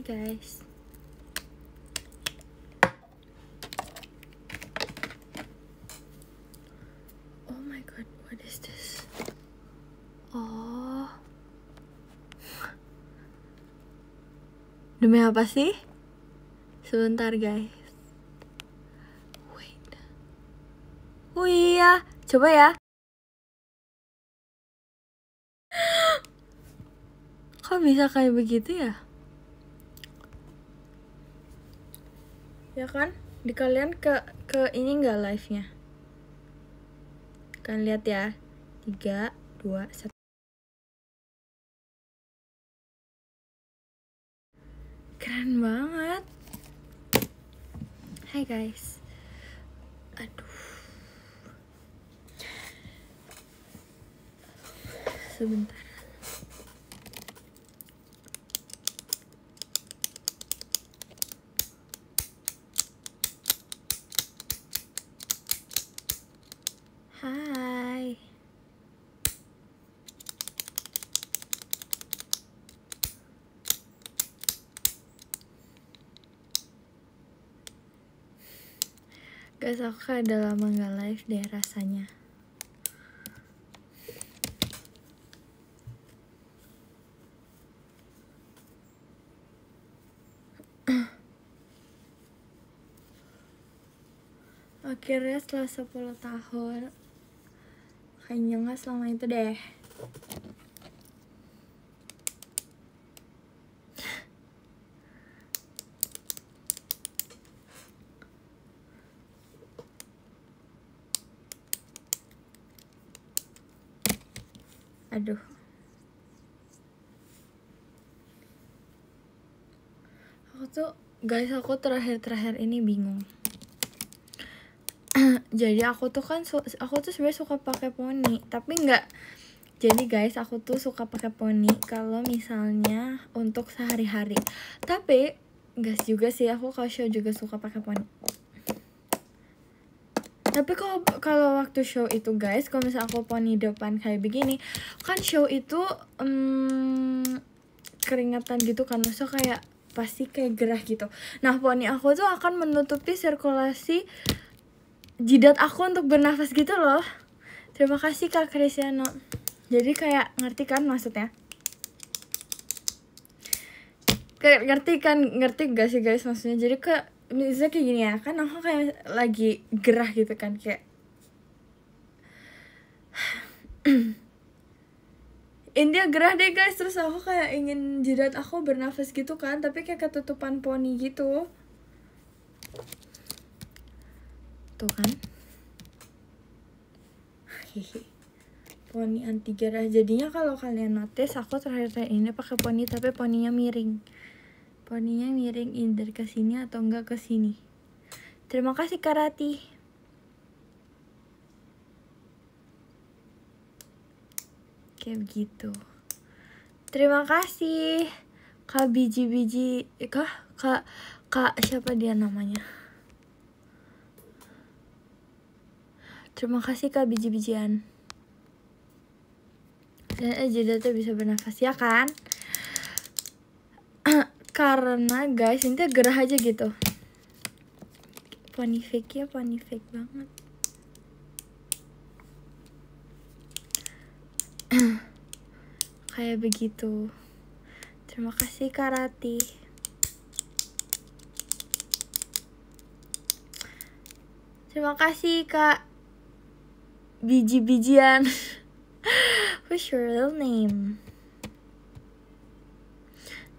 guys. Oh my god, what is this? Oh, demi apa sih? Sebentar guys. Wait. Oh iya, coba ya. Kok bisa kayak begitu ya? Ya kan? Di kalian ke ini nggak live-nya? Kalian lihat ya. 3, 2, 1. Keren banget. Hai guys. Aduh. Sebentar. Hai. Guys, aku kayak udah lama gak live deh rasanya. Akhirnya setelah 10 tahun. Kayaknya gak selama itu deh. Aduh. Aku terakhir ini bingung. Jadi aku tuh sebenarnya suka pakai poni, tapi nggak. Jadi guys, aku tuh suka pakai poni kalau misalnya untuk sehari-hari. Tapi guys juga sih, aku kalau show juga suka pakai poni. Tapi kalau waktu show itu guys, kalau misalnya aku poni depan kayak begini, kan show itu keringatan gitu kan, maksudnya kayak pasti kayak gerah gitu. Nah, poni aku tuh akan menutupi sirkulasi jidat aku untuk bernafas gitu loh. Terima kasih Kak Cristiano. Jadi kayak ngerti kan maksudnya? Kayak ngerti gak sih guys maksudnya? Jadi kayak misalnya kayak gini ya, kan aku kayak lagi gerah gitu kan, kayak India gerah deh guys, terus aku kayak ingin jidat aku bernafas gitu kan, tapi kayak ketutupan poni gitu. Tuh kan. Poni anti gerah. Jadinya kalau kalian notice, aku terakhir ini pakai poni tapi poninya miring. Poninya miring either ke sini atau enggak ke sini. Terima kasih Karati. Kayak begitu. Terima kasih Kak biji-biji. Kak siapa dia namanya? Terima kasih Kak biji-bijian. Dan jidatnya bisa bernafas ya kan? Karena guys, ini gerah aja gitu. Poni fake ya, poni fake banget. Kayak begitu. Terima kasih Karati. Terima kasih Kak biji-bijian. What's your real name?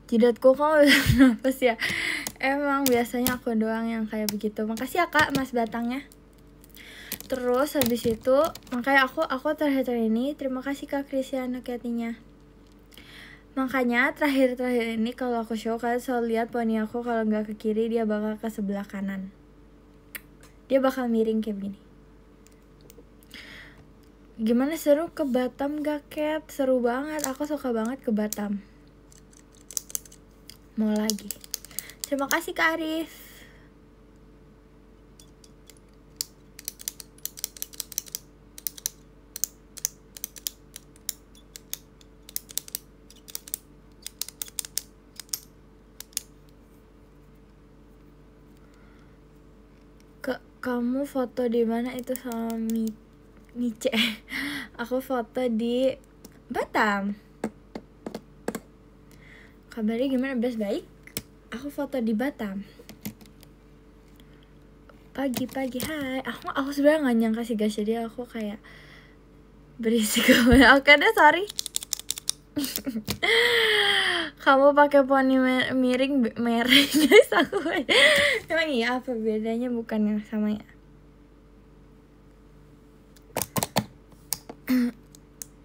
Jidatku kok nafas ya. Emang biasanya aku doang yang kayak begitu. Makasih ya Kak Mas Batangnya. Terus habis itu makanya aku terakhir ini terima kasih Kak Cristiano Ketinya. Makanya terakhir ini kalau aku show kalian selalu lihat poni aku kalau nggak ke kiri dia bakal ke sebelah kanan. Dia bakal miring kayak begini. Gimana, seru ke Batam gak Cat? Seru banget, aku suka banget ke Batam. Mau lagi. Terima kasih Kak Arif. Kamu foto di mana itu sama Mice? Aku foto di Batam. Kabarnya gimana? Baik. Aku foto di Batam. Pagi-pagi, hai. Aku sebenarnya nggak nyangka sih guys, jadi aku kayak berisik. Oke deh, sorry. Kamu pakai poni miring merah guys, aku emang iya apa bedanya, bukan yang sama ya?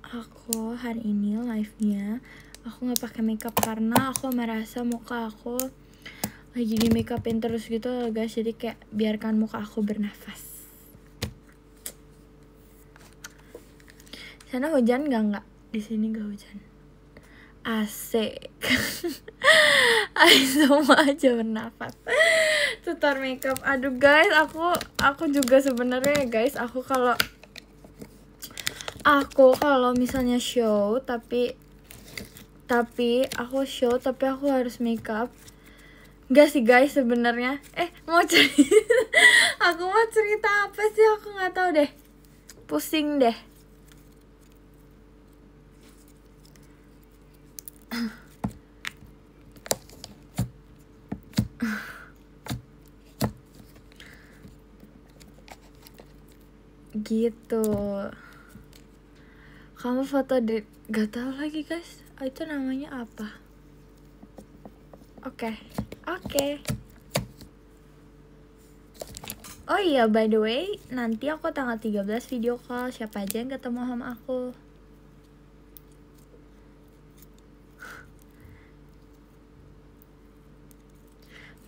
Aku hari ini live-nya aku nggak pakai makeup karena aku merasa muka aku lagi di make upin terus gitu loh guys, jadi kayak biarkan muka aku bernafas. Sana hujan nggak? Di sini nggak hujan. Asik. Ayo semua aja bernafas. Tutor makeup. Aduh guys, aku juga sebenarnya guys, aku kalau misalnya show tapi aku harus makeup. Enggak sih guys sebenarnya. Mau cerita. Aku mau cerita apa sih? Aku nggak tahu deh. Pusing deh. Gitu. Kamu foto di, gak tahu lagi guys, itu namanya apa? Oke. Oh iya, by the way, nanti aku tanggal 13 video call. Siapa aja yang ketemu sama aku?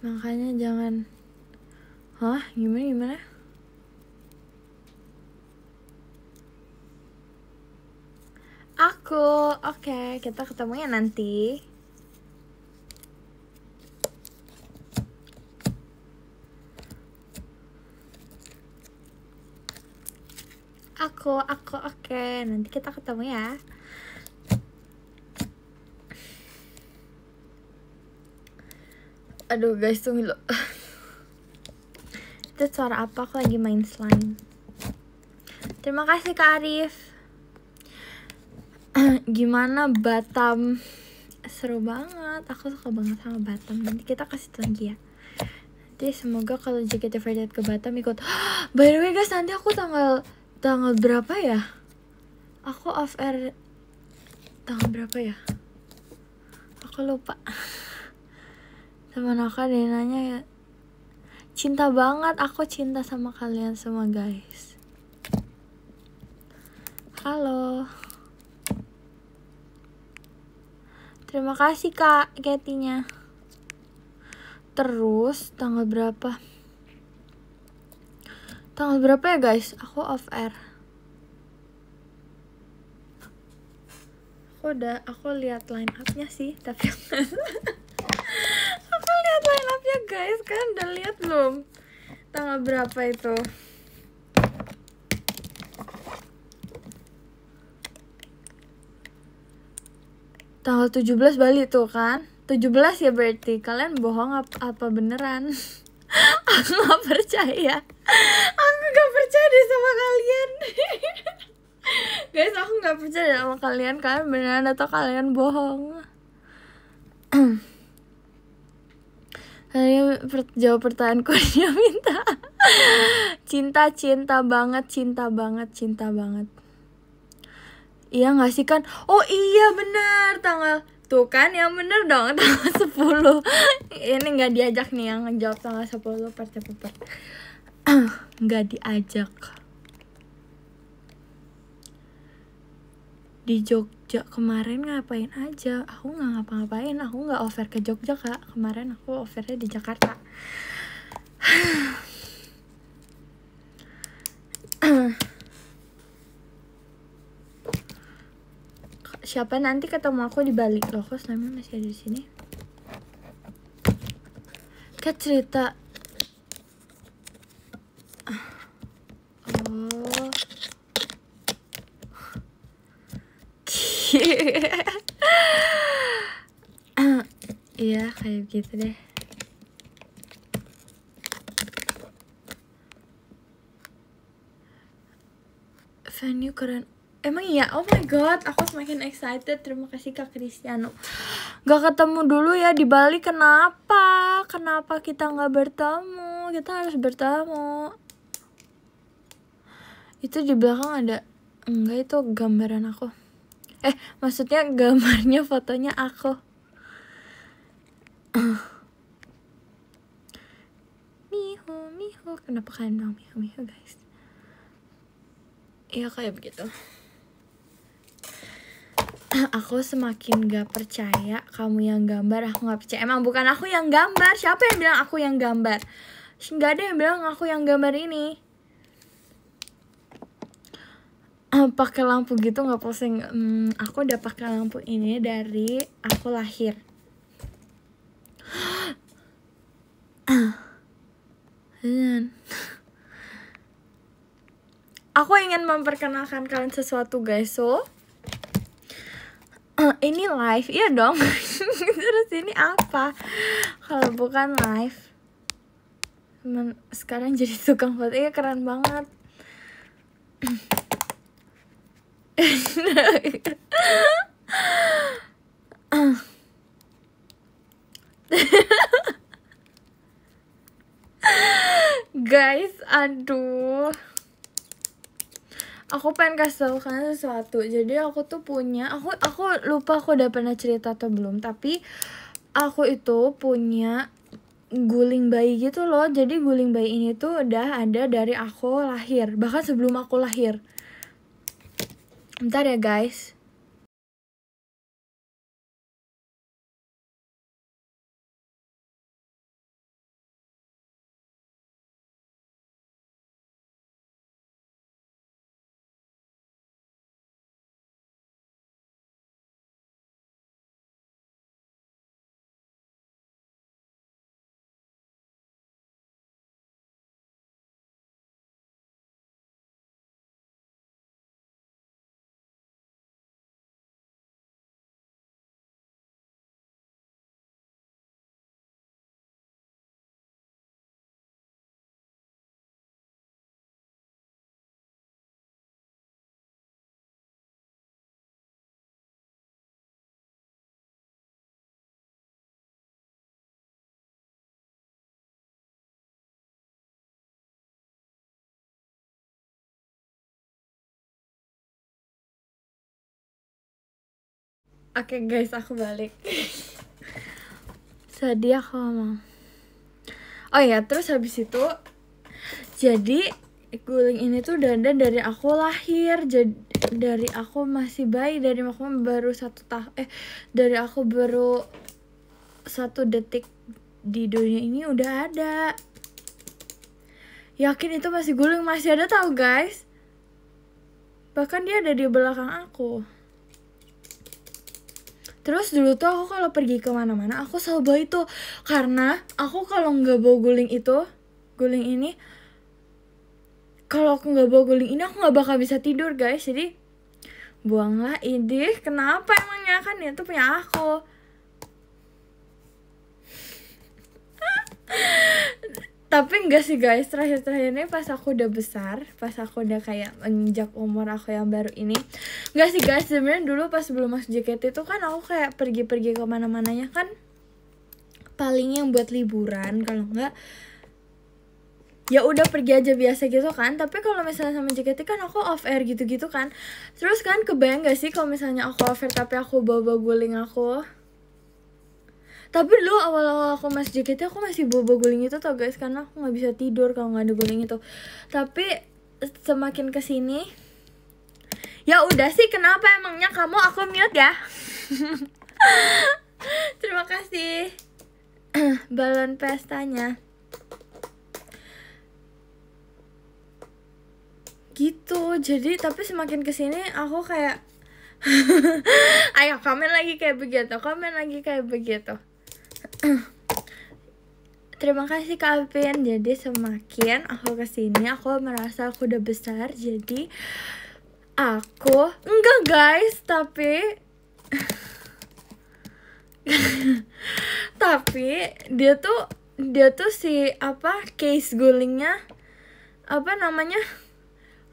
Makanya jangan. Hah? Gimana? Oke, kita ketemunya nanti. Oke, nanti kita ketemu ya. Aduh guys, tunggu dulu. Itu suara apa? Aku lagi main slime. Terima kasih Kak Arif. Gimana Batam? Seru banget, aku suka banget sama Batam. Nanti kita kasih lagi ya. Nanti semoga kalau JKT48 ke Batam ikut. By the way guys, nanti aku tanggal berapa ya? Aku off air tanggal berapa ya? Aku lupa. Teman aku ada yang nanya ya. Cinta banget, aku cinta sama kalian semua guys. Halo. Terima kasih Kak Ketinya. Terus tanggal berapa? Tanggal berapa ya guys? Aku off air. Aku lihat line up-nya sih, tapi aku lihat line up-nya guys, kan udah lihat belum? Tanggal berapa itu? Tanggal 17 Bali tuh kan? 17 ya berarti. Kalian bohong apa beneran? Aku gak percaya. Aku gak percaya deh sama kalian. Guys, aku gak percaya sama kalian. Kalian beneran atau kalian bohong? Kalian jawab pertanyaanku. Dia minta cinta banget. Iya gak sih kan? Oh iya bener, tanggal tuh kan yang bener dong, tanggal 10. Ini gak diajak nih yang ngejawab tanggal 10 part. Gak diajak. Di Jogja kemarin ngapain aja? Aku gak ngapa-ngapain, aku gak offer ke Jogja Kak. Kemarin aku offernya di Jakarta. Siapa nanti ketemu aku di Bali? Loh, kok slime-nya masih ada di sini? Kayak cerita. Oh. Iya, kayak gitu deh. keren. Emang iya? Oh my god, aku semakin excited. Terima kasih Kak Cristiano. Gak ketemu dulu ya di Bali. Kenapa? Kenapa kita gak bertemu? Kita harus bertemu. Itu di belakang ada. Enggak, itu gambaran aku. Maksudnya gambarnya, fotonya aku. Miho. Kenapa kalian bilang Miho guys? Iya kayak begitu. Aku semakin gak percaya kamu yang gambar. Aku gak percaya. Emang bukan aku yang gambar. Siapa yang bilang aku yang gambar? Gak ada yang bilang aku yang gambar ini. Pakai lampu gitu nggak pusing. Aku udah pakai lampu ini dari aku lahir. Aku ingin memperkenalkan kalian sesuatu guys. So ini live, iya dong. Terus ini apa kalau bukan live? Sekarang jadi tukang foto. Iya keren banget. Guys, aduh. Aku pengen kasih tau kalian sesuatu. Jadi aku tuh punya, aku lupa aku udah pernah cerita atau belum, tapi aku itu punya guling bayi gitu loh. Jadi guling bayi ini tuh udah ada dari aku lahir, bahkan sebelum aku lahir. Bentar ya guys. Oke guys, aku balik. Sedih aku ngomong. Oh ya, terus habis itu jadi guling ini tuh udah ada dari aku lahir. Jadi dari aku masih bayi, dari aku baru dari aku baru 1 detik di dunia ini udah ada. Yakin itu masih guling, masih ada tau guys. Bahkan dia ada di belakang aku. Terus dulu tuh aku kalau pergi kemana-mana aku selalu bawa itu. Karena aku kalau nggak bawa guling ini, kalau aku nggak bawa guling ini aku nggak bakal bisa tidur guys. Jadi buanglah ini. Kenapa emangnya, kan itu punya aku. Tapi enggak sih guys, terakhir ini pas aku udah besar, pas aku udah kayak menginjak umur aku yang baru ini. Enggak sih guys, sebenarnya dulu pas sebelum masuk JKT itu kan aku kayak pergi-pergi kemana-mananya kan paling yang buat liburan, kalau enggak ya udah pergi aja biasa gitu kan. Tapi kalau misalnya sama JKT kan aku off air gitu-gitu kan. Terus kan kebayang gak sih kalau misalnya aku off air tapi aku bawa guling aku. Tapi dulu awal-awal aku masuk JKT aku masih bawa guling itu tau guys, karena aku nggak bisa tidur kalau nggak ada guling itu. Tapi semakin kesini, ya udah sih, kenapa emangnya kamu? Aku mute ya. Terima kasih balon pestanya. Gitu, jadi tapi semakin kesini aku kayak ayo komen lagi kayak begitu. Terima kasih Kak Alvin. Jadi semakin aku kesini aku merasa aku udah besar. Jadi aku enggak guys, tapi dia tuh si case gulingnya apa namanya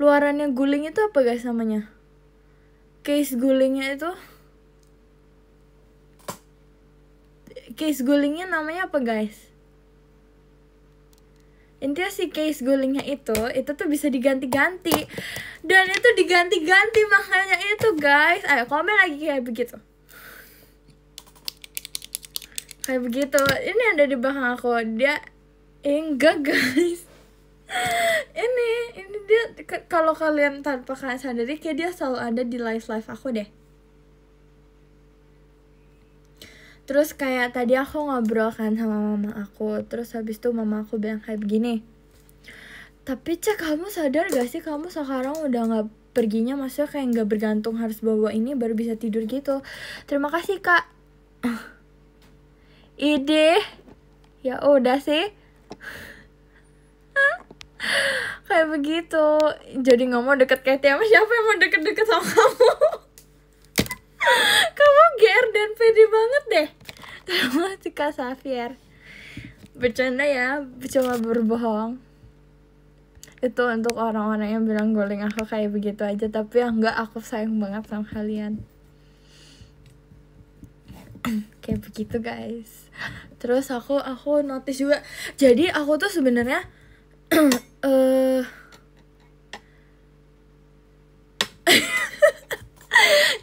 luarannya guling itu apa guys namanya? Case gulingnya itu, case gulingnya namanya apa guys? Intinya si case gulingnya itu tuh bisa diganti-ganti. Dan itu diganti-ganti makanya itu guys. Ayo komen lagi kayak begitu. Kayak begitu. Ini ada di belakang aku. Dia enggak guys. ini dia kalau kalian tanpa kalian sadari kayak dia selalu ada di live aku deh. Terus kayak tadi aku ngobrol kan sama mama aku. Terus habis itu mama aku bilang kayak begini, tapi Cek, kamu sadar gak sih kamu sekarang udah gak perginya, maksudnya kayak gak bergantung harus bawa ini baru bisa tidur gitu. Terima kasih kak. Ide. Ya udah sih. Kayak begitu. Jadi gak mau deket kayak Tia. Siapa yang mau deket-deket sama kamu? Kamu GR dan pede banget deh. Terima kasih Kak Xavier. Bercanda ya, cuma berbohong. Itu untuk orang-orang yang bilang guling aku kayak begitu aja. Tapi ya enggak, aku sayang banget sama kalian. Kayak begitu guys. Terus aku notice juga. Jadi aku tuh sebenarnya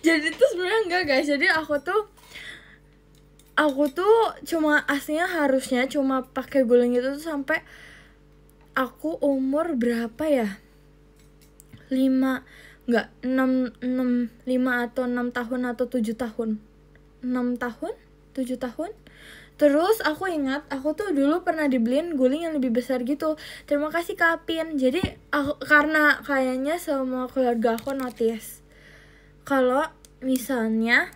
jadi tuh sebenarnya enggak guys. Jadi aku tuh cuma aslinya harusnya cuma pakai guling itu tuh sampai aku umur berapa ya? 5 atau 6 tahun atau 7 tahun. 6 tahun? 7 tahun? Terus aku ingat aku tuh dulu pernah dibeliin guling yang lebih besar gitu. Terima kasih Kak Apin. Jadi aku, karena kayaknya semua keluarga aku notice kalau misalnya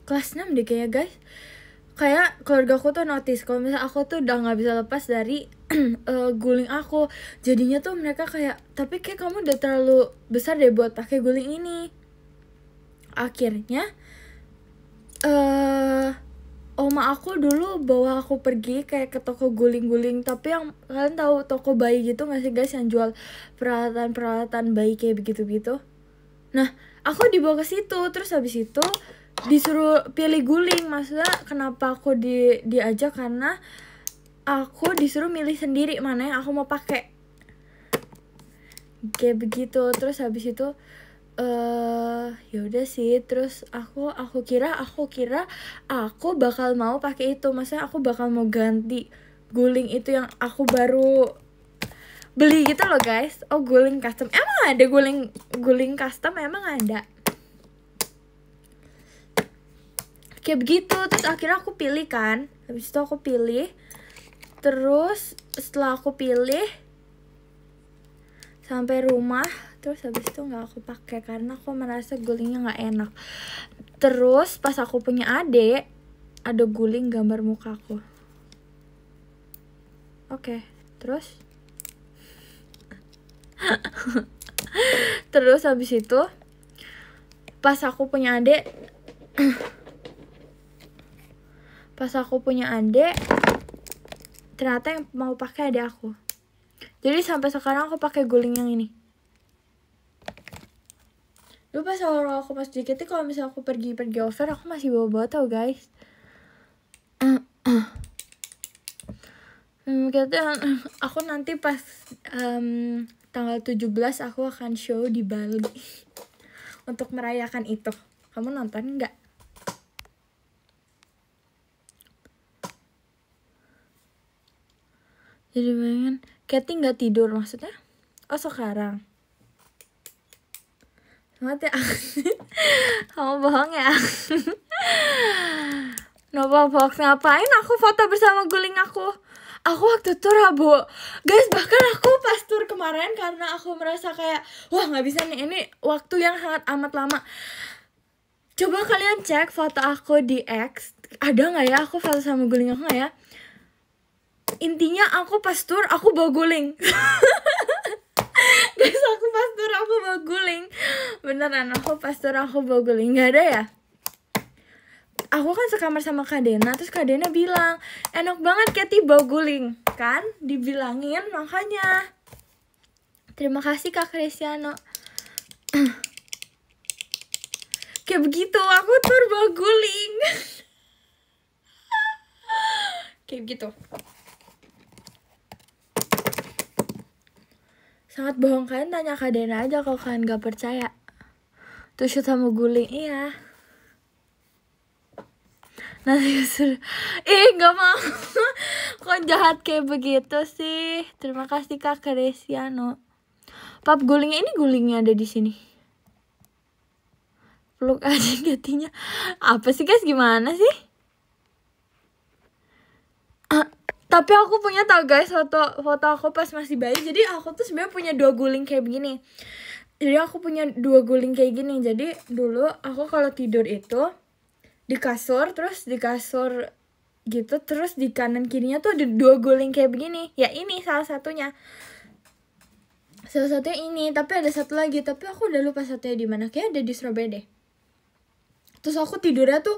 kelas 6 deh kayaknya guys, kayak keluarga aku tuh notice kalau misalnya aku tuh udah gak bisa lepas dari guling aku. Jadinya tuh mereka kayak, tapi kayak kamu udah terlalu besar deh buat pakai guling ini. Akhirnya oma aku dulu bawa aku pergi kayak ke toko guling-guling, tapi yang kalian tahu toko bayi gitu gak sih guys, yang jual peralatan bayi kayak begitu-gitu. Nah aku dibawa ke situ. Terus habis itu disuruh pilih guling. Maksudnya kenapa aku diajak, karena aku disuruh milih sendiri mana yang aku mau pakai kayak begitu. Terus habis itu ya udah sih. Terus aku kira aku bakal mau pakai itu. Maksudnya aku bakal mau ganti guling itu yang aku baru beli gitu loh guys. Oh, guling custom. Emang ada guling custom, emang ada. Kayak begitu. Terus akhirnya aku pilih kan. Habis itu aku pilih. Terus setelah aku pilih sampai rumah, terus habis itu gak aku pakai karena aku merasa gulingnya gak enak. Terus pas aku punya adik, ada guling gambar muka aku. Oke, terus terus habis itu pas aku punya adik ternyata yang mau pakai adik aku. Jadi sampai sekarang aku pakai guling yang ini. Dulu pas awal aku masih JKT, kalau misalnya aku pergi over, aku masih bawa tau guys. Aku nanti pas tanggal 17 aku akan show di Bali untuk merayakan itu. Kamu nonton nggak? Jadi bayangin Katy nggak tidur maksudnya? Oh sekarang? Mati kamu bohong ya. Nova Fox, ngapain aku foto bersama guling aku? Aku waktu tur Rabu guys, bahkan aku pas tur kemarin karena aku merasa kayak wah nggak bisa nih, ini waktu yang sangat amat lama. Coba kalian cek foto aku di X, ada nggak ya aku foto sama guling aku nggak ya? Intinya aku pas tur aku bawa guling. Guys, aku pas tur aku bawa guling. Beneran, aku pas tur aku bawa guling. Nggak ada ya? Aku kan sekamar sama Kak Dena. Terus Kak Dena bilang, enak banget Katy bawa guling. Kan? Dibilangin makanya. Terima kasih Kak Cristiano. Kayak begitu, aku turbo guling. Kayak begitu. Sangat bohong, kalian tanya Kak Dena aja kalau kalian gak percaya. Tuh shoot sama guling, iya. Nanti suruh, gak mau. Kok jahat kayak begitu sih. Terima kasih Kak Cristiano. Pap, gulingnya ini gulingnya ada di sini. Peluk aja gatinya. Apa sih guys, gimana sih? Tapi aku punya tau guys foto aku pas masih bayi. Jadi aku tuh sebenarnya punya 2 guling kayak begini. Jadi aku punya 2 guling kayak gini. Jadi dulu aku kalau tidur itu di kasur, terus di kasur gitu, terus di kanan kirinya tuh ada 2 guling kayak begini. Ya ini salah satunya. Salah satunya ini, tapi ada satu lagi, tapi aku udah lupa satunya di mana. Kayak ada di Surabaya deh. Terus aku tidurnya tuh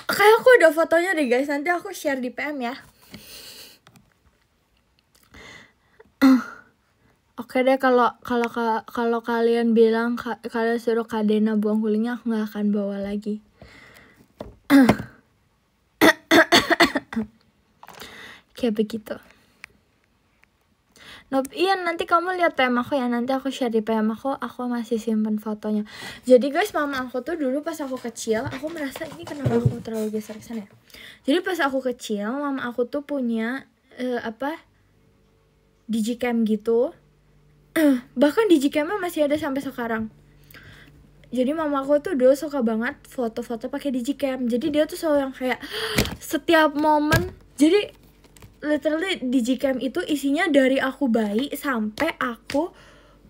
kayak aku ada fotonya deh guys. Nanti aku share di PM ya. Oke deh, kalau kalian bilang kalian suruh Kak Dena buang gulingnya, aku nggak akan bawa lagi. Kayak begitu. Nope, iya nanti kamu lihat PM aku ya, nanti aku share di PM aku masih simpen fotonya. Jadi guys, mama aku tuh dulu pas aku kecil, aku merasa ini kenapa aku terlalu geser ke sana ya. Jadi pas aku kecil, mama aku tuh punya digicam gitu. Bahkan digicamnya masih ada sampai sekarang. Jadi mama aku tuh dulu suka banget foto-foto pakai digicam. Jadi dia tuh selalu yang kayak setiap momen. Jadi literally digicam itu isinya dari aku bayi sampai aku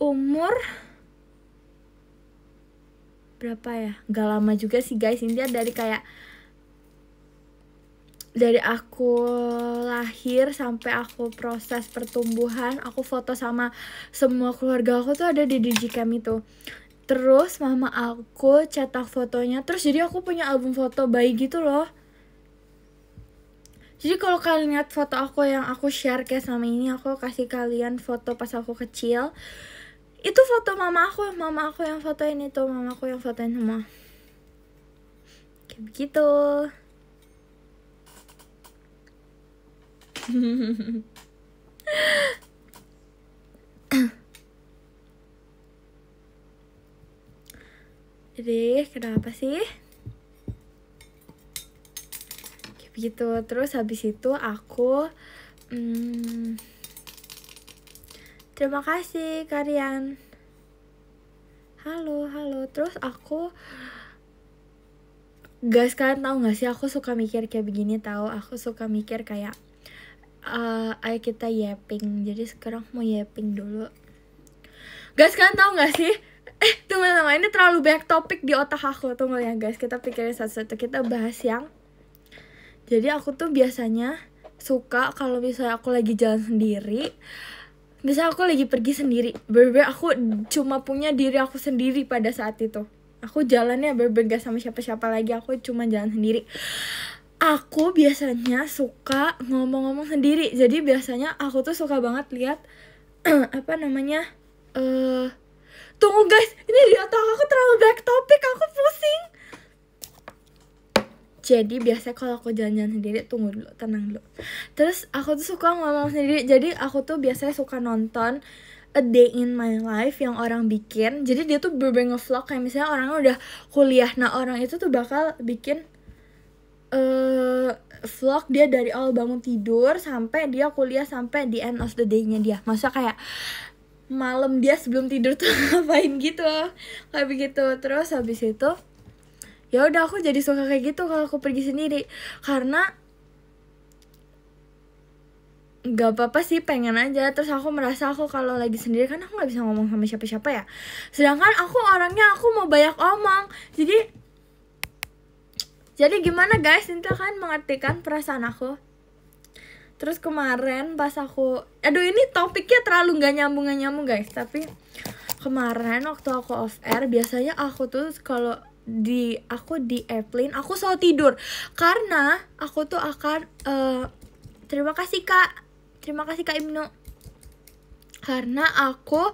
umur berapa ya? Gak lama juga sih guys. Ini dari aku lahir sampai aku proses pertumbuhan, aku foto sama semua keluarga aku tuh ada di digicam itu. Terus mama aku cetak fotonya, terus jadi aku punya album foto bayi gitu loh. Jadi kalau kalian lihat foto aku yang aku share kayak selama ini, aku kasih kalian foto pas aku kecil. Itu foto mama aku yang fotoin itu, mama aku yang fotoin semua. Kayak begitu. Jadi kenapa sih? Gitu. Terus habis itu aku terima kasih kalian. Halo. Terus aku, guys, kalian tahu nggak sih aku suka mikir kayak begini tahu? Aku suka mikir kayak ayo kita yapping. Jadi sekarang mau yapping dulu. Guys, kalian tahu nggak sih? Teman-teman, ini terlalu banyak topik di otak aku. Tunggu ya guys, kita pikirin satu-satu. Kita bahas yang. Jadi aku tuh biasanya suka kalau misalnya aku lagi jalan sendiri, misalnya aku lagi pergi sendiri, bener-bener aku cuma punya diri aku sendiri pada saat itu. Aku jalannya bener-bener gak sama siapa-siapa lagi, aku cuma jalan sendiri. Aku biasanya suka ngomong-ngomong sendiri. Jadi biasanya aku tuh suka banget lihat tunggu guys, ini di otak aku terlalu banyak topik, aku pusing. Jadi biasanya kalau aku jalan-jalan sendiri, tunggu dulu, tenang dulu. Terus aku tuh suka ngomong sendiri. Jadi aku tuh biasanya suka nonton A Day in My Life yang orang bikin. Jadi dia tuh bener-bener nge-vlog, kayak misalnya orang udah kuliah. Nah orang itu tuh bakal bikin vlog dia dari awal bangun tidur sampai dia kuliah, sampai the end of the day-nya dia. Maksudnya kayak malam dia sebelum tidur tuh ngapain gitu, kayak begitu. Terus habis itu ya udah aku jadi suka kayak gitu kalau aku pergi sendiri, karena nggak apa-apa sih, pengen aja. Terus aku merasa aku kalau lagi sendiri kan aku nggak bisa ngomong sama siapa-siapa ya, sedangkan aku orangnya aku mau banyak omong. Jadi gimana guys, itu kan mengartikan perasaan aku. Terus kemarin pas aku, ini topiknya terlalu nggak nyambung guys, tapi kemarin waktu aku off air, biasanya aku tuh kalau di airplane aku selalu tidur karena aku tuh akan terima kasih kak Ibnu. karena aku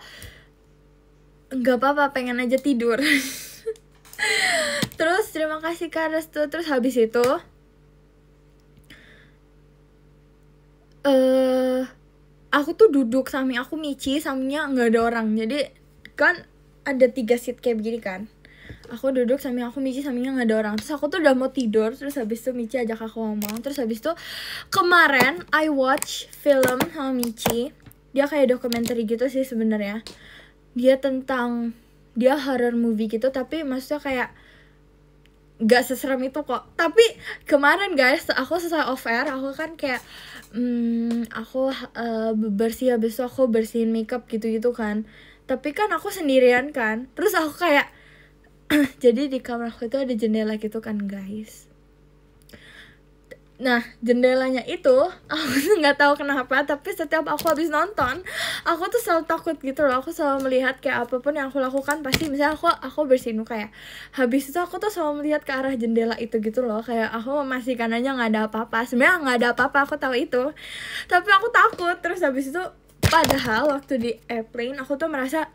nggak apa-apa, pengen aja tidur. Terus terima kasih Kak Restu. Terus habis itu aku tuh duduk, samping aku Michi, sampingnya nggak ada orang. Jadi kan ada 3 seat kayak begini kan. Aku duduk, samping aku Michi, sampingnya nggak ada orang. Terus aku tuh udah mau tidur. Terus habis itu Michi ajak aku ngomong. Terus habis itu kemarin I watch film sama Michi. Dia kayak dokumenter gitu sih sebenarnya. Dia horror movie gitu, tapi maksudnya kayak gak seserem itu kok. Tapi kemarin guys, aku selesai off air, aku kan kayak aku bersih, habis itu aku bersihin makeup gitu-gitu kan. Tapi kan aku sendirian kan. Terus aku kayak jadi di kamar aku itu ada jendela gitu kan guys. Nah, jendelanya itu aku tuh nggak tahu kenapa, tapi setiap aku habis nonton, aku tuh selalu takut gitu loh. Aku selalu melihat kayak apapun yang aku lakukan, pasti misalnya aku bersihin muka ya, habis itu aku tuh selalu melihat ke arah jendela itu gitu loh. Kayak aku memastikan aja nggak ada apa-apa. Sebenarnya nggak ada apa-apa, aku tahu itu, tapi aku takut. Terus habis itu padahal waktu di airplane aku tuh merasa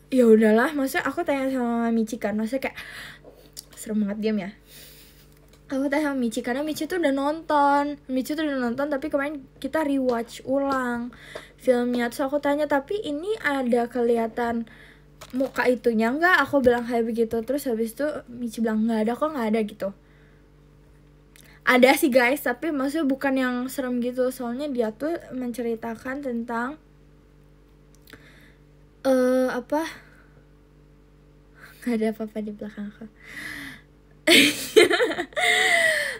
ya udahlah. Maksudnya aku tanya sama Michi kan, maksudnya kayak serem banget, diam ya. Aku tanya sama Michi karena Michi tuh udah nonton, tapi kemarin kita rewatch ulang filmnya. Terus aku tanya, tapi ini ada kelihatan muka itunya nggak? Aku bilang kayak begitu. Terus habis itu Michi bilang nggak ada kok, nggak ada gitu. Ada sih guys, tapi maksudnya bukan yang serem gitu. Soalnya dia tuh menceritakan tentang apa? Nggak ada apa-apa di belakang aku.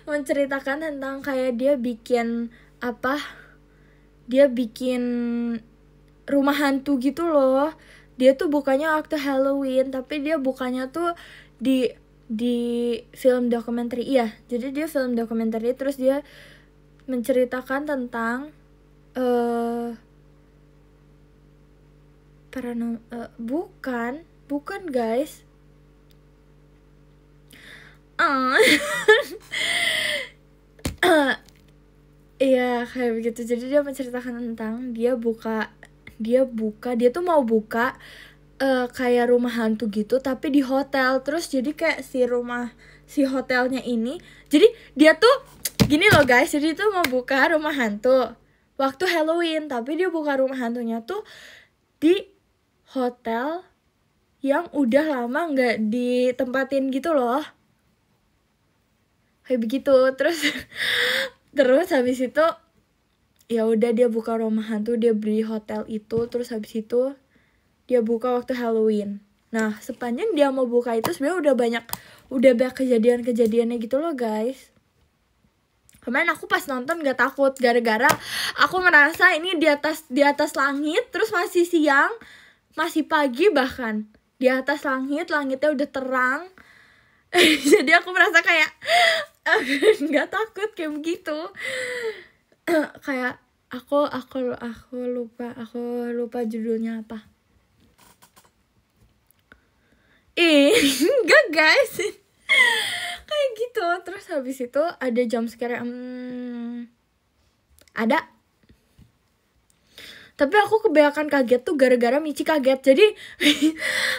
Menceritakan tentang kayak dia bikin rumah hantu gitu loh. Dia tuh bukannya waktu Halloween, tapi dia bukannya tuh di film dokumenter. Iya, jadi dia film dokumenter, terus dia menceritakan tentang bukan guys. Iya kayak begitu. Jadi dia menceritakan tentang dia tuh mau buka kayak rumah hantu gitu, tapi di hotel. Terus jadi kayak si hotelnya ini, jadi dia tuh gini loh guys, jadi tuh mau buka rumah hantu waktu Halloween, tapi dia buka rumah hantunya tuh di hotel yang udah lama nggak ditempatin gitu loh, kayak begitu. Terus habis itu ya udah dia buka rumah hantu, dia beli hotel itu. Terus habis itu dia buka waktu Halloween. Nah, sepanjang dia mau buka itu sebenarnya udah banyak kejadiannya gitu loh guys. Kemarin aku pas nonton gak takut, gara-gara aku merasa ini di atas langit, terus masih siang, masih pagi, bahkan di atas langitnya udah terang. Jadi aku merasa kayak nggak takut kayak begitu. Kayak aku lupa judulnya apa. Enggak guys. Kayak gitu. Terus habis itu ada jump scare. Ada. Tapi aku kebanyakan kaget tuh gara-gara Michi kaget. Jadi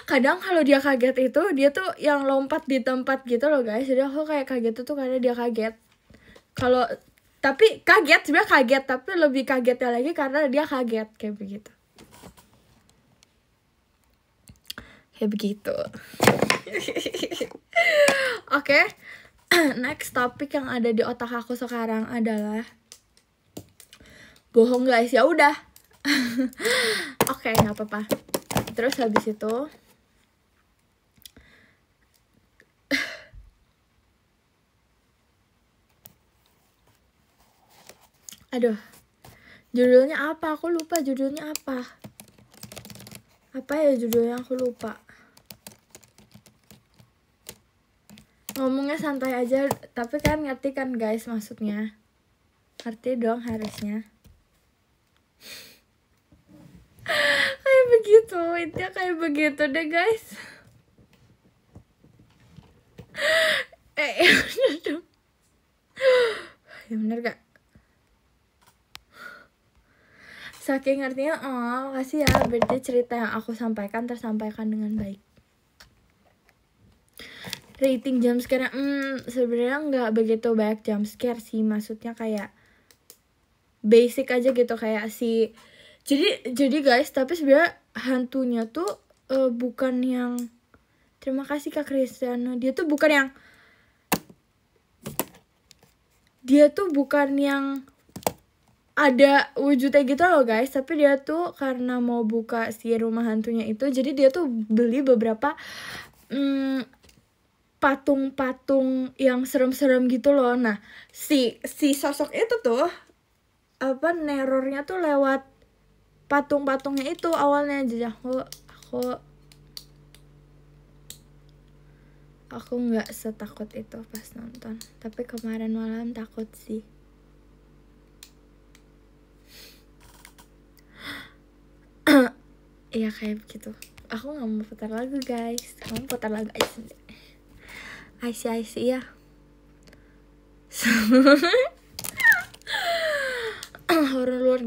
kadang kalau dia kaget itu, dia tuh yang lompat di tempat gitu loh guys. Jadi aku kayak kaget tuh karena dia kaget. Tapi kaget, sebenarnya kaget, tapi lebih kagetnya lagi karena dia kaget kayak begitu. Kayak begitu. Oke. Next topik yang ada di otak aku sekarang adalah bohong guys. Ya udah. Oke, nggak apa-apa. Terus habis itu aduh, judulnya apa? Aku lupa judulnya apa. Apa ya judulnya, aku lupa. Ngomongnya santai aja, tapi kan ngerti kan guys maksudnya. Ngerti dong harusnya. Kayak begitu, intinya kayak begitu deh guys. Ya bener gak? Saking artinya, oh makasih ya, berarti cerita yang aku sampaikan tersampaikan dengan baik. Rating jump scare, sebenarnya nggak begitu banyak jump scare sih, maksudnya kayak basic aja gitu, kayak si jadi guys, tapi sebenarnya hantunya tuh bukan yang, terima kasih Kak Kristiana, dia tuh bukan yang ada wujudnya gitu loh guys, tapi dia tuh karena mau buka si rumah hantunya itu, jadi dia tuh beli beberapa patung-patung yang serem-serem gitu loh. Nah, si sosok itu tuh nerornya tuh lewat patung-patungnya itu awalnya. Jadi aku nggak setakut itu pas nonton, tapi kemarin malam takut sih. Iya kayak begitu. Aku nggak mau putar lagu guys, kamu putar lagu aja sendiri. I see ya. Horor luar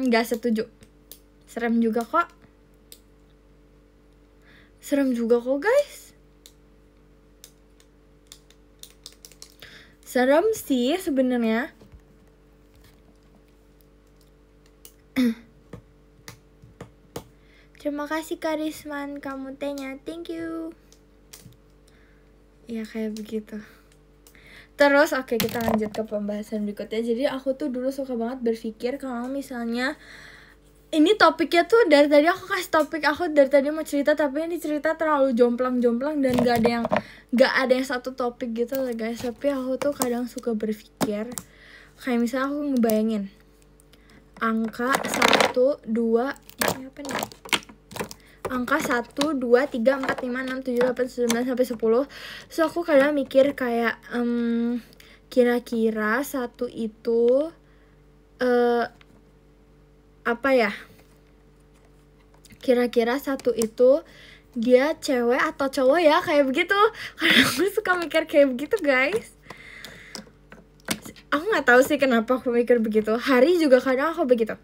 gak setuju. Serem juga kok guys. Serem sih sebenarnya. Terima kasih Karisman, kamu tanya, thank you. Ya kayak begitu. Terus oke, kita lanjut ke pembahasan berikutnya. Jadi aku tuh dulu suka banget berpikir kalau misalnya ini topiknya tuh dari tadi aku kasih topik, aku dari tadi mau cerita, tapi ini cerita terlalu jomplang-jomplang dan gak ada yang satu topik gitu lah guys. Tapi aku tuh kadang suka berpikir kayak misalnya aku ngebayangin angka 1, 2, ini apa nih? Angka 1, 2, 3, 4, 5, 6, 7, 8, 9 sampai 10. So aku kadang mikir kayak kira-kira 1 itu apa ya? Kira-kira 1 itu dia cewek atau cowok ya, kayak begitu. Karena aku suka mikir kayak begitu guys. Aku nggak tahu sih kenapa aku mikir begitu. Hari juga kadang aku begitu.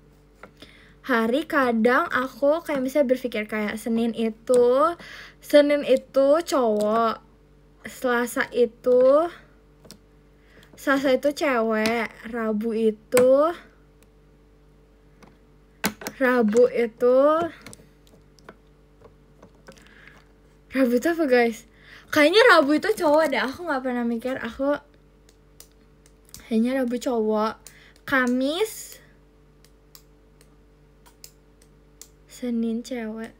Hari kadang aku kayak misalnya berpikir kayak Senin itu cowok, Selasa itu cewek, Rabu itu apa guys? Kayaknya Rabu itu cowok deh, aku nggak pernah mikir, aku kayaknya Rabu cowok, Kamis Senin cewek.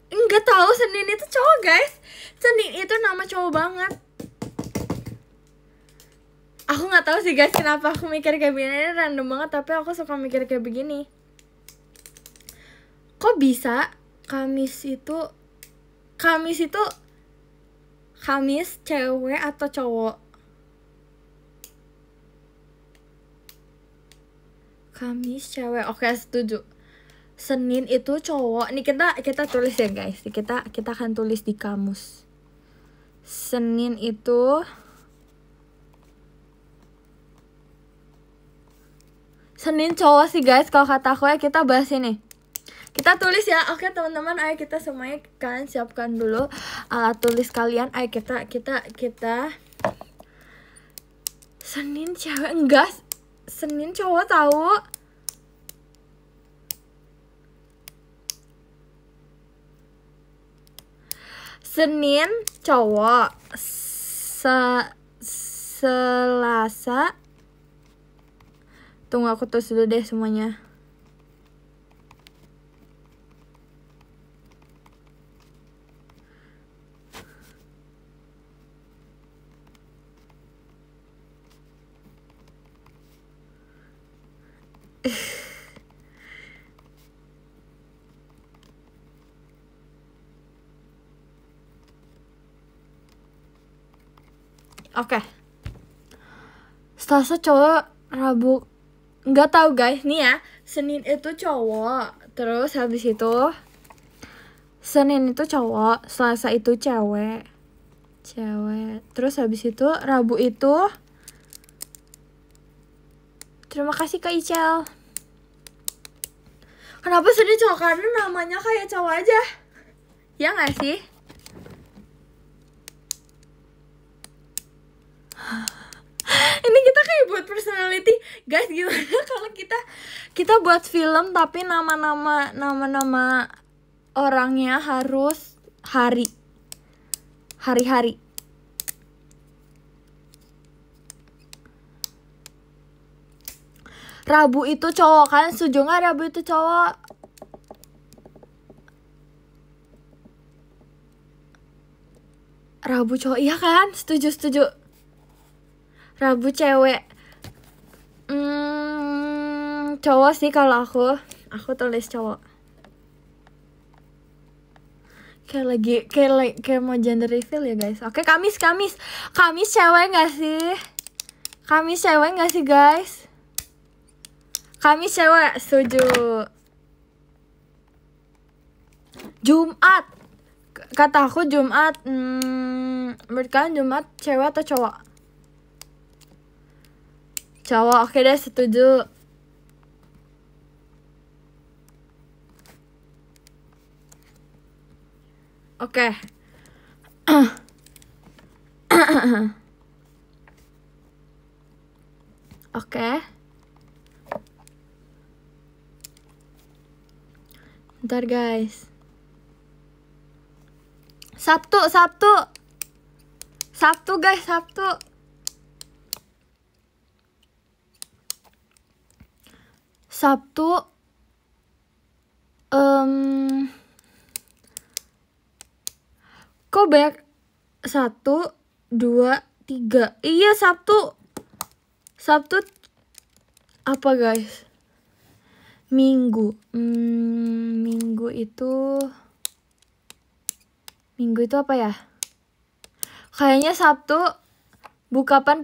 Enggak tahu, Senin itu cowok guys. Senin itu nama cowok banget. Aku nggak tahu sih guys kenapa aku mikir kayak begini, random banget, tapi aku suka mikir kayak begini. Kok bisa Kamis cewek atau cowok? Kamis cewek, oke setuju. Senin itu cowok. Nih kita tulis ya guys. Kita akan tulis di kamus. Senin itu cowok sih guys. Kalau kata aku ya, kita bahas ini. Kita tulis ya. Oke teman-teman, ayo kita semuanya, kalian siapkan dulu alat tulis kalian. Ayo kita Senin cewek, enggak. Senin cowok tahu. Senin cowok, Selasa, tunggu aku tulis dulu deh semuanya. Oke. Selasa cowok, Rabu nggak tahu guys. Nih ya, Senin itu cowok, terus habis itu Senin itu cowok, Selasa itu cewek. Terus habis itu Rabu itu Terima kasih Kak Icel. Kenapa sedih cowok? Karena namanya kayak cowok aja. Ya gak sih? Ini kita kayak buat personality. Guys, gimana kalau kita buat film tapi nama-nama orangnya harus hari-hari. Rabu itu cowok kan? Setuju gak Rabu itu cowok? Rabu cowok, iya kan? Setuju. Rabu cewek. Cowok sih kalau aku tulis cowok. Kayak mau gender reveal ya guys. Oke, Kamis cewek gak sih? Kamis cewek gak sih guys? Kamis cewek, setuju. Jumat, kata aku Jumat. Menurut kalian Jumat cewek atau cowok? Cowok, oke deh, setuju. Oke. Oke. Bentar guys. Sabtu guys, Sabtu. Kok banyak? 1, 2, 3. Iya, Sabtu apa guys? Minggu itu apa ya? Kayaknya Sabtu. Bu kapan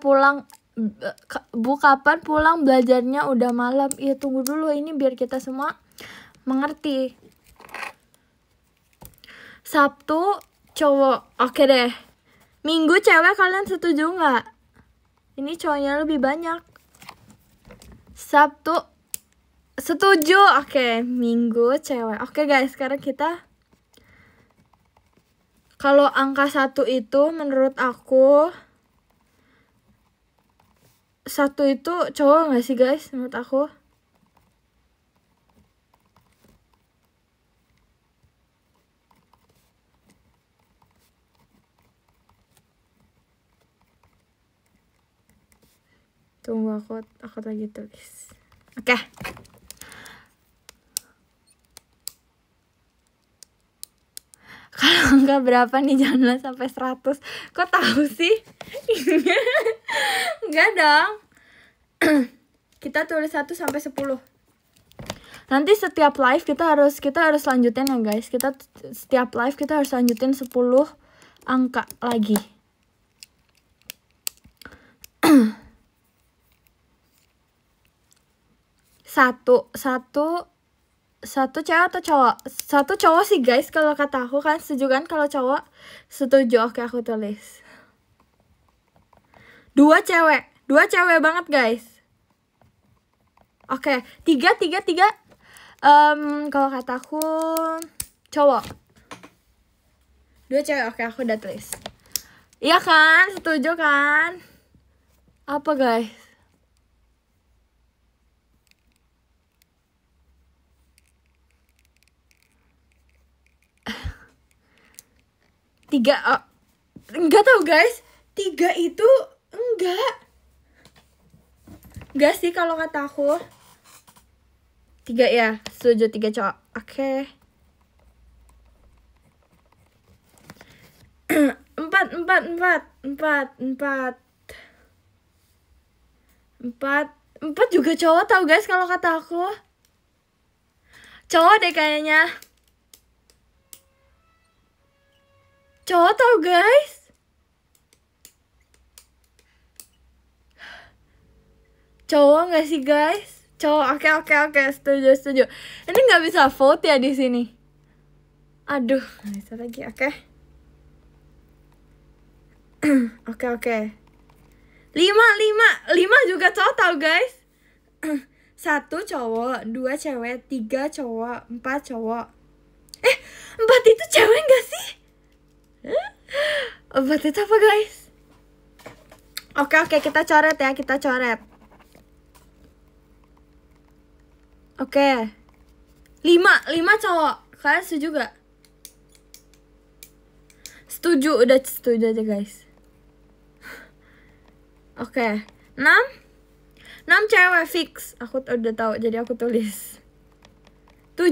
pulang belajarnya udah malam. Iya, tunggu dulu ini biar kita semua mengerti. Sabtu cowok, oke deh. Minggu cewek, kalian setuju nggak? Ini cowoknya lebih banyak. Sabtu setuju, oke. Minggu cewek. Oke guys, sekarang kita, kalau angka 1 itu menurut aku, 1 itu cowok nggak sih guys? Menurut aku. Tunggu, aku lagi tulis. Oke. Kalau enggak berapa nih, jangan sampai 100. Kok tahu sih? Enggak dong. Kita tulis 1 sampai 10. Nanti setiap live kita harus lanjutin ya guys. Setiap live kita harus lanjutin 10 angka lagi. Satu cewek atau cowok? 1 cowok sih guys, kalau kata aku kan. Setuju kan kalau cowok? Setuju, oke aku tulis. 2 cewek banget guys. Oke, 3. Kalau kata aku cowok. 2 cewek, oke aku udah tulis. Iya kan? Setuju kan? Apa guys? Enggak tahu guys. 3 itu enggak sih kalau kata aku. 3 ya, setuju 3 cowok. Oke. 4 juga cowok tahu guys kalau kata aku. Cowok deh kayaknya. Cowok tau guys. Cowok nggak sih guys? Cowok, oke, setuju. Ini nggak bisa vote ya di sini. Aduh, nggak bisa lagi, oke. Oke. 5 juga cowok tau guys. 1 cowok, 2 cewek, 3 cowok, 4 cowok. 4 itu cewek gak sih? 4 itu apa guys? Oke, kita coret ya, kita coret. Oke. 5 cowok. Kalian setuju gak? Setuju, udah setuju aja guys. Oke. 6 cewek fix. Aku udah tahu, jadi aku tulis. 7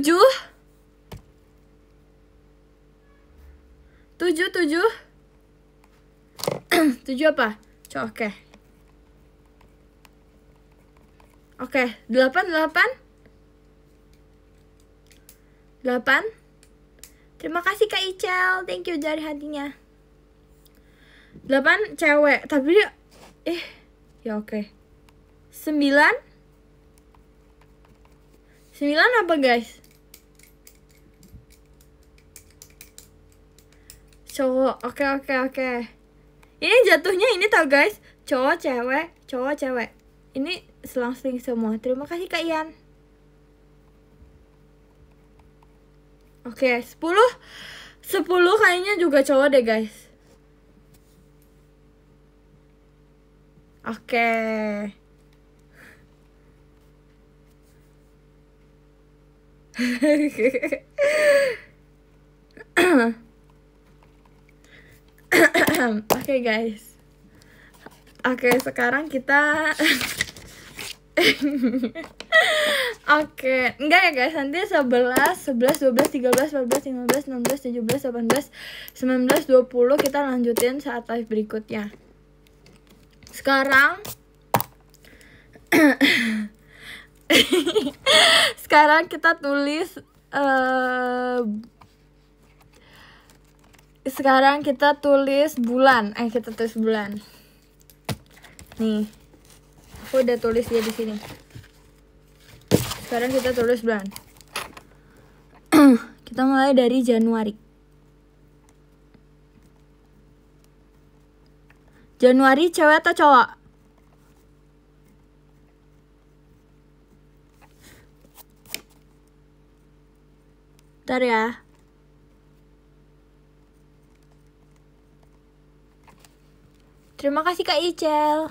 apa? Oke. Oke, 8. Terima kasih Kak Icel, thank you dari hatinya. 8 cewek, tapi dia ya oke. 9 apa guys? Cowok. Oke. Ini jatuhnya ini tau guys, cowok cewek. Ini selang-seling semua. Terima kasih Kak Ian. Oke, 10 kayaknya juga cowok deh guys. Oke. Oke guys. Oke, sekarang kita Oke, enggak ya guys, nanti 11, 12, 13, 14, 15, 16, 17, 18, 19, 20 kita lanjutin saat live berikutnya. Sekarang kita tulis bulan. Kita tulis bulan. Nih. Aku udah tulis dia di sini. Sekarang kita tulis bulan. Kita mulai dari Januari. Januari cewek atau cowok? Bentar ya. Terima kasih Kak Icel.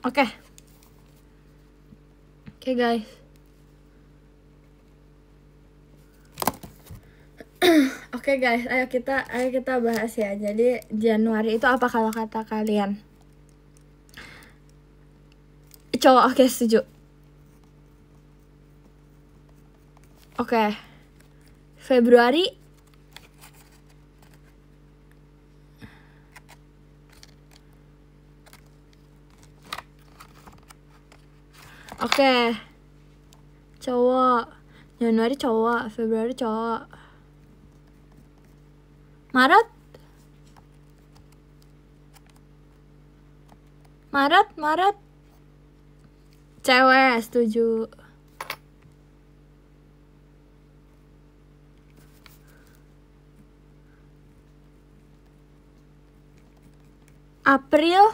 Oke guys. Oke guys, ayo kita bahas ya. Jadi Januari itu apa kalau kata kalian? Cowok. Oke, setuju. Oke. Februari. Oke. Cowok. Januari cowok, Februari cowok. Maret. Cewek, setuju. April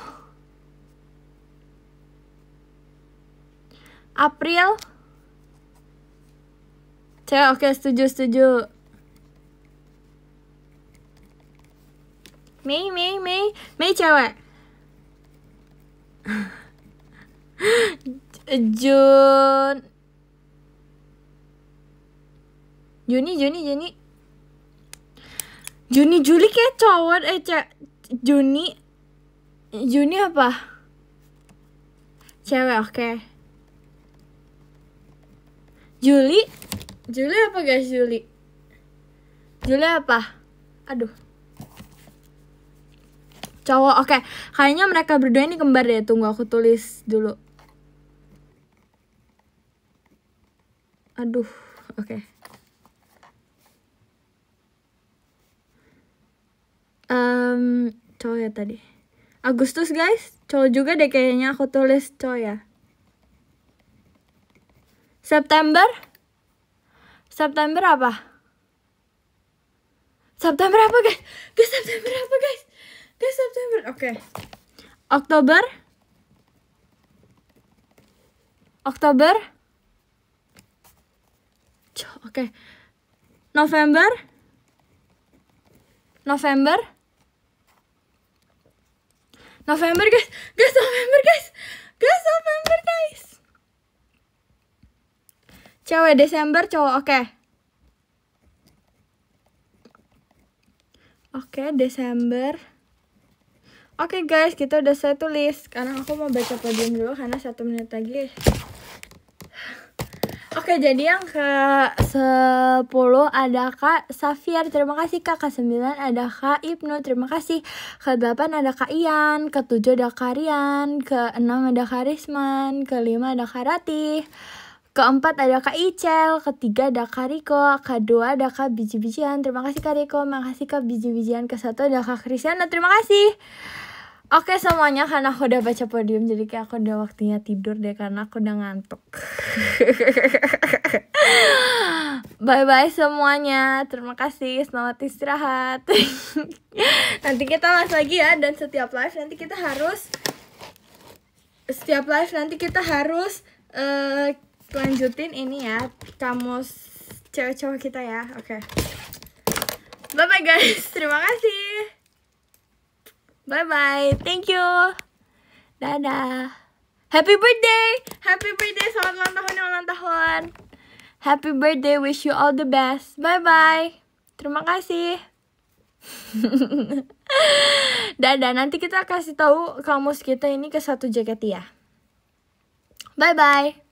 Cewek, oke, setuju. Mei cewek. Juni Juli kayak cowok. Juni apa? Cewek, oke. Juli apa guys? Juli apa? Aduh, cowok, oke. Kayaknya mereka berdua ini kembar deh. Tunggu aku tulis dulu. Aduh, oke. Cowok ya tadi. Agustus guys, cowok juga deh kayaknya, aku tulis cowok ya. September apa? September apa guys? September, oke. Oktober. Oke. November guys. November guys. Cewek, Desember, cowok, oke. Oke, Desember. Oke guys, kita udah saya tulis. Sekarang aku mau baca podium dulu karena 1 menit lagi. Oke, jadi yang ke 10 ada Kak Safir, terima kasih Kak. Ke 9 ada Kak Ibnu, terima kasih. Ke 8 ada Kak Ian. Ke 7 ada Kak Rian. Ke 6 ada Kak Risman. Ke 5 ada Kak Ratih. Ke 4 ada Kak Icel. Ke 3 ada Kak Riko. Ke 2 ada Kak Biji-bijian, terima kasih Kak Riko. Makasih Kak Biji-bijian. Ke 1 ada Kak Kristiana, terima kasih. Oke semuanya, karena aku udah baca podium jadi kayak aku udah waktunya tidur deh karena aku udah ngantuk. Bye semuanya, terima kasih, selamat istirahat. Nanti kita mas lagi ya, dan setiap live nanti kita harus lanjutin ini ya, kamus cewek cowok kita ya. Oke. Bye guys, terima kasih. Bye, thank you. Dadah. Happy birthday, selamat ulang tahun. Happy birthday, wish you all the best. Bye. Terima kasih. Dadah, nanti kita kasih tahu kamus kita ini ke 1 JKT ya. Bye.